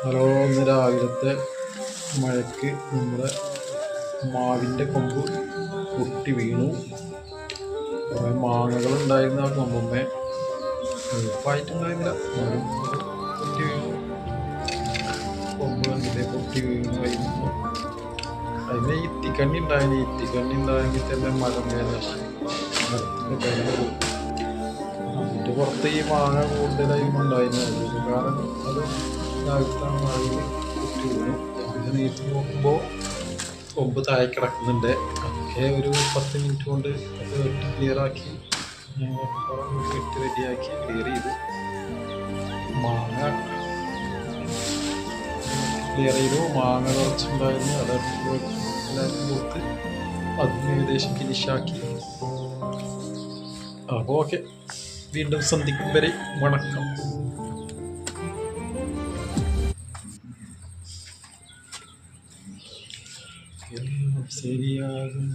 Hello, ഇന്ന് രാവിലത്തെ മഴയ്ക്ക് നമ്മുടെ മാവിൻ്റെ കൊമ്പ് പൊട്ടി വീണു. കുറേ മാങ്ങകൾ ഉണ്ടായിരുന്ന ആ കൊമ്പുമ്മേ ഉറപ്പായിട്ടുണ്ടായിരുന്നില്ല, എന്നാലും അത് പൊട്ടി വീണു. കൊമ്പ് കണ്ടില്ലേ, പൊട്ടി വീണു. അതിന് ഇത്തിക്കണ്ണി ഉണ്ടായിരുന്നു. ഇത്തിക്കണ്ണി ഉണ്ടായെങ്കിൽ തന്നെ മരമേലെ മരത്തിൻ്റെ വില പോകും. അതിൻ്റെ പുറത്ത് ഈ മാങ്ങ കൂടുതലായും ഉണ്ടായിരുന്നു. അത് കാരണം അത് രാവിലത്താണ് മഴയിൽ പൊട്ടി വീണു. രാവിലെ നീച്ച് നോക്കുമ്പോൾ കൊമ്പ് താഴെ കിടക്കുന്നുണ്ട്. അതൊക്കെ ഒരു 10 മിനിറ്റ് കൊണ്ട് അത് വെട്ടി ക്ലിയറാക്കി, വെട്ടി റെഡിയാക്കി ക്ലിയർ ചെയ്തു. മാങ്ങ മാങ്ങ കുറച്ചുണ്ടായിരുന്നു, അതെടുത്ത് എല്ലാവർക്കും കൊടുത്ത് അതിന് ഏകദേശം ഫിനിഷാക്കി. അപ്പോൾ ഓക്കെ, വീണ്ടും സന്ധിക്കും വരെ വണക്കം. എല്ലാം ശരിയാകും.